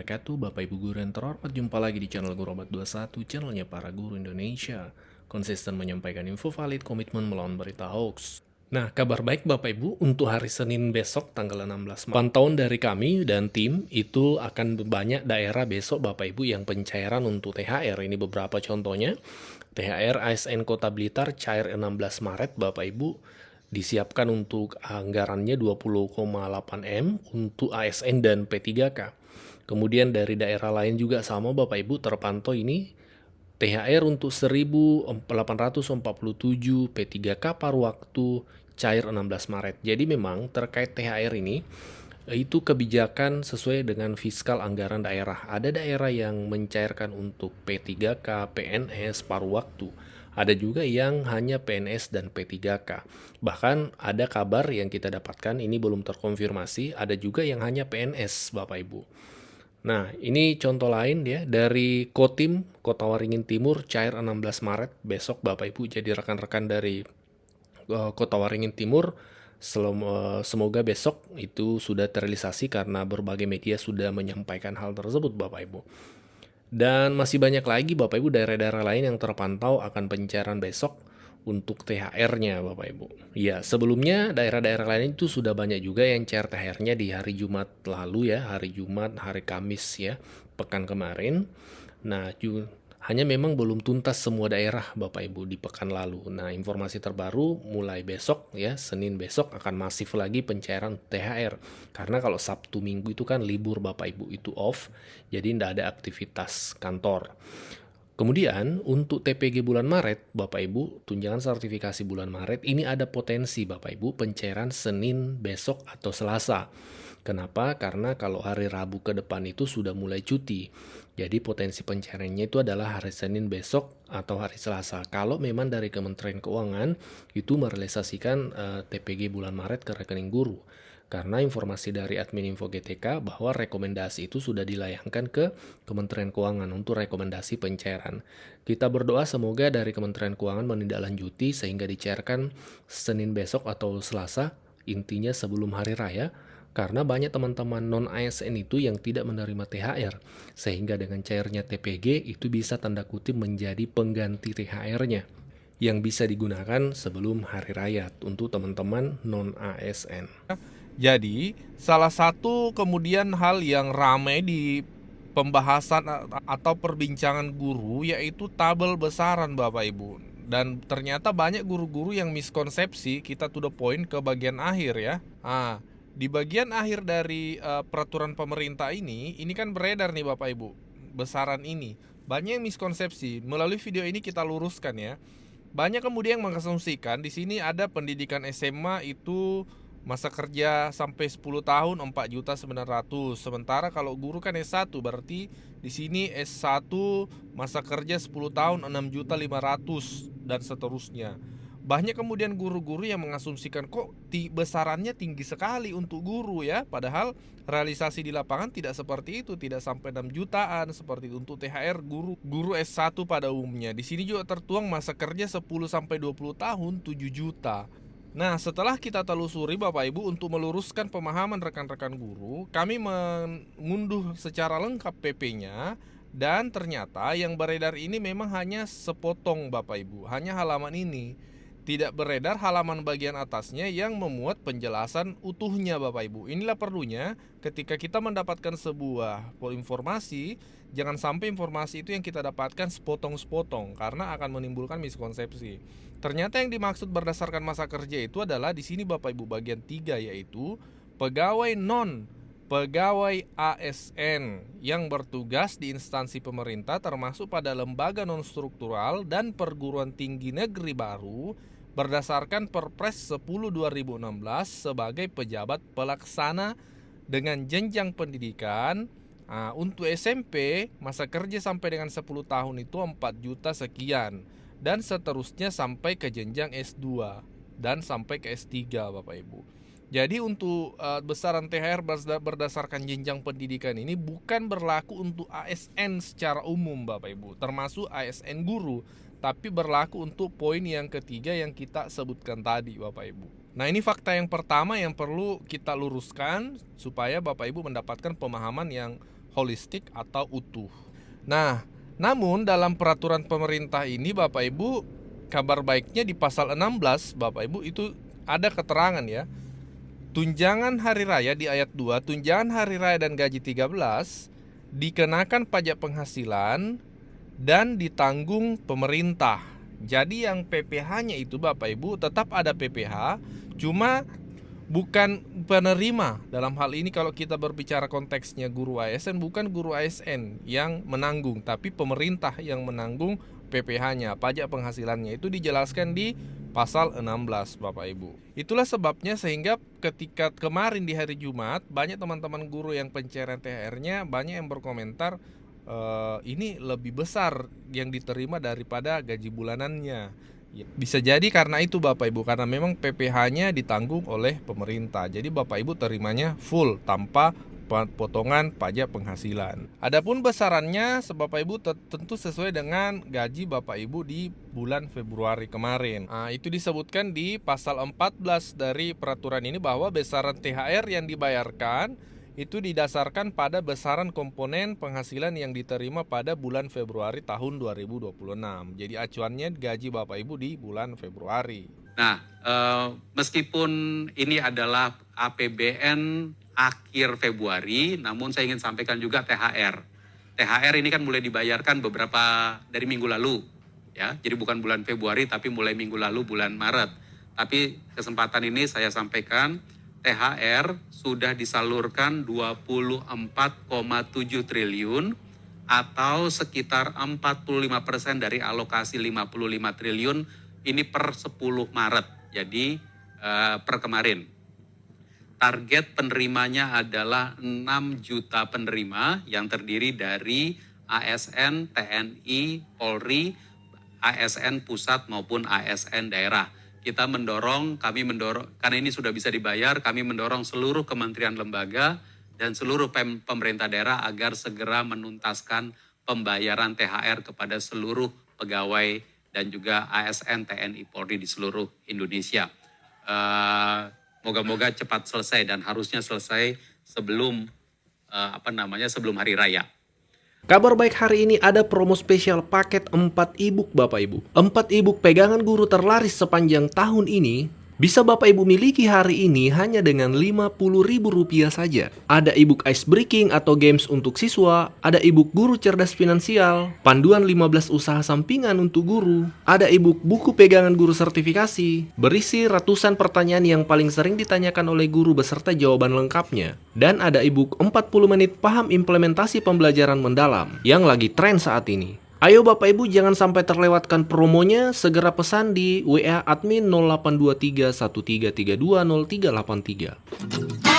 wabarakatuh. Bapak Ibu guru yang terhormat, jumpa lagi di channel Guru Obat 21, channelnya para guru Indonesia. Konsisten menyampaikan info valid, komitmen melawan berita hoax. Nah, kabar baik Bapak Ibu, untuk hari Senin besok tanggal 16 Maret. Pantauan dari kami dan tim itu akan banyak daerah besok Bapak Ibu yang pencairan untuk THR. Ini beberapa contohnya. THR ASN Kota Blitar cair 16 Maret Bapak Ibu. Disiapkan untuk anggarannya 20,8 M untuk ASN dan P3K. Kemudian dari daerah lain juga sama Bapak Ibu terpantau ini THR untuk 1.847 P3K paruh waktu cair 16 Maret. Jadi memang terkait THR ini itu kebijakan sesuai dengan fiskal anggaran daerah. Ada daerah yang mencairkan untuk P3K, PNS paruh waktu. Ada juga yang hanya PNS dan P3K. Bahkan ada kabar yang kita dapatkan, ini belum terkonfirmasi, ada juga yang hanya PNS Bapak Ibu. Nah, ini contoh lain ya dari Kotim, Kota Waringin Timur, cair 16 Maret, besok Bapak Ibu jadi rekan-rekan dari Kota Waringin Timur, semoga besok itu sudah terrealisasi karena berbagai media sudah menyampaikan hal tersebut Bapak Ibu. Dan masih banyak lagi Bapak Ibu daerah-daerah lain yang terpantau akan pencairan besok untuk THR-nya Bapak Ibu. Ya, sebelumnya daerah-daerah lain itu sudah banyak juga yang cair THR-nya di hari Jumat lalu ya, hari Jumat, hari Kamis ya, pekan kemarin. Nah, hanya memang belum tuntas semua daerah Bapak Ibu di pekan lalu. Nah, informasi terbaru mulai besok ya, Senin besok akan masif lagi pencairan THR. Karena kalau Sabtu Minggu itu kan libur Bapak Ibu, itu off, jadi tidak ada aktivitas kantor. Kemudian untuk TPG bulan Maret, Bapak Ibu, tunjangan sertifikasi bulan Maret, ini ada potensi Bapak Ibu pencairan Senin besok atau Selasa. Kenapa? Karena kalau hari Rabu ke depan itu sudah mulai cuti. Jadi potensi pencairannya itu adalah hari Senin besok atau hari Selasa. Kalau memang dari Kementerian Keuangan itu merealisasikan TPG bulan Maret ke rekening guru. Karena informasi dari admin info GTK bahwa rekomendasi itu sudah dilayangkan ke Kementerian Keuangan untuk rekomendasi pencairan. Kita berdoa semoga dari Kementerian Keuangan menindaklanjuti sehingga dicairkan Senin besok atau Selasa, intinya sebelum hari raya, karena banyak teman-teman non-ASN itu yang tidak menerima THR, sehingga dengan cairnya TPG itu bisa tanda kutip menjadi pengganti THR-nya yang bisa digunakan sebelum hari raya untuk teman-teman non-ASN. Jadi, salah satu kemudian hal yang ramai di pembahasan atau perbincangan guru yaitu tabel besaran Bapak Ibu. Dan ternyata banyak guru-guru yang miskonsepsi, kita to the point ke bagian akhir ya. Di bagian akhir dari peraturan pemerintah ini kan beredar nih Bapak Ibu, besaran ini. Banyak yang miskonsepsi. Melalui video ini kita luruskan ya. Banyak kemudian yang mengasumsikan di sini ada pendidikan SMA itu masa kerja sampai 10 tahun 4.900.000. Sementara kalau guru kan S1 berarti di sini S1 masa kerja 10 tahun 6.500.000 dan seterusnya. Banyak kemudian guru-guru yang mengasumsikan kok besarannya tinggi sekali untuk guru ya, padahal realisasi di lapangan tidak seperti itu, tidak sampai 6 jutaan seperti untuk THR guru S1 pada umumnya. Di sini juga tertuang masa kerja 10 sampai 20 tahun 7 juta. Nah, setelah kita telusuri Bapak Ibu untuk meluruskan pemahaman rekan-rekan guru, kami mengunduh secara lengkap PP-nya dan ternyata yang beredar ini memang hanya sepotong Bapak Ibu, hanya halaman ini. Tidak beredar halaman bagian atasnya yang memuat penjelasan utuhnya Bapak Ibu. Inilah perlunya ketika kita mendapatkan sebuah informasi, jangan sampai informasi itu yang kita dapatkan sepotong-sepotong karena akan menimbulkan miskonsepsi. Ternyata yang dimaksud berdasarkan masa kerja itu adalah di sini Bapak Ibu bagian 3 yaitu pegawai pegawai ASN yang bertugas di instansi pemerintah termasuk pada lembaga non-struktural dan perguruan tinggi negeri baru berdasarkan Perpres 10/2016 sebagai pejabat pelaksana dengan jenjang pendidikan. Untuk SMP masa kerja sampai dengan 10 tahun itu 4 juta sekian dan seterusnya sampai ke jenjang S2 dan sampai ke S3 Bapak Ibu. Jadi untuk besaran THR berdasarkan jenjang pendidikan ini bukan berlaku untuk ASN secara umum Bapak Ibu, termasuk ASN guru, tapi berlaku untuk poin yang ketiga yang kita sebutkan tadi Bapak Ibu. Nah, ini fakta yang pertama yang perlu kita luruskan supaya Bapak Ibu mendapatkan pemahaman yang holistik atau utuh. Nah, namun dalam peraturan pemerintah ini Bapak Ibu, kabar baiknya di pasal 16 Bapak Ibu itu ada keterangan ya. Tunjangan hari raya di ayat 2, tunjangan hari raya dan gaji 13 dikenakan pajak penghasilan dan ditanggung pemerintah. Jadi yang PPh-nya itu Bapak Ibu tetap ada PPh, cuma bukan penerima. Dalam hal ini kalau kita berbicara konteksnya guru ASN, bukan guru ASN yang menanggung, tapi pemerintah yang menanggung PPh-nya, pajak penghasilannya. Itu dijelaskan di pasal 16 Bapak Ibu. Itulah sebabnya sehingga ketika kemarin di hari Jumat, banyak teman-teman guru yang pencairan THR-nya banyak yang berkomentar ini lebih besar yang diterima daripada gaji bulanannya. Bisa jadi karena itu Bapak Ibu, karena memang PPh-nya ditanggung oleh pemerintah. Jadi Bapak Ibu terimanya full tanpa potongan pajak penghasilan. Adapun besarannya Bapak Ibu tentu sesuai dengan gaji Bapak Ibu di bulan Februari kemarin. Nah, itu disebutkan di pasal 14 dari peraturan ini bahwa besaran THR yang dibayarkan itu didasarkan pada besaran komponen penghasilan yang diterima pada bulan Februari tahun 2026. Jadi acuannya gaji Bapak Ibu di bulan Februari. Nah, meskipun ini adalah APBN akhir Februari, namun saya ingin sampaikan juga THR. THR ini kan mulai dibayarkan beberapa dari minggu lalu, ya. Jadi bukan bulan Februari, tapi mulai minggu lalu bulan Maret. Tapi kesempatan ini saya sampaikan, THR sudah disalurkan 24,7 triliun atau sekitar 45% dari alokasi 55 triliun ini per 10 Maret. Jadi per kemarin. Target penerimanya adalah 6 juta penerima yang terdiri dari ASN, TNI, Polri, ASN pusat maupun ASN daerah. Kami mendorong, karena ini sudah bisa dibayar, kami mendorong seluruh kementerian lembaga dan seluruh pemerintah daerah agar segera menuntaskan pembayaran THR kepada seluruh pegawai dan juga ASN, TNI, Polri di seluruh Indonesia. Moga-moga cepat selesai dan harusnya selesai sebelum hari raya. Kabar baik hari ini ada promo spesial paket 4 e-book Bapak Ibu. 4 e-book pegangan guru terlaris sepanjang tahun ini bisa Bapak Ibu miliki hari ini hanya dengan Rp50.000 saja. Ada e-book ice breaking atau games untuk siswa, ada e-book guru cerdas finansial, panduan 15 usaha sampingan untuk guru, ada e-book buku pegangan guru sertifikasi, berisi ratusan pertanyaan yang paling sering ditanyakan oleh guru beserta jawaban lengkapnya, dan ada e-book 40 menit paham implementasi pembelajaran mendalam yang lagi tren saat ini. Ayo Bapak Ibu jangan sampai terlewatkan promonya, segera pesan di WA admin 0823 1332 0383.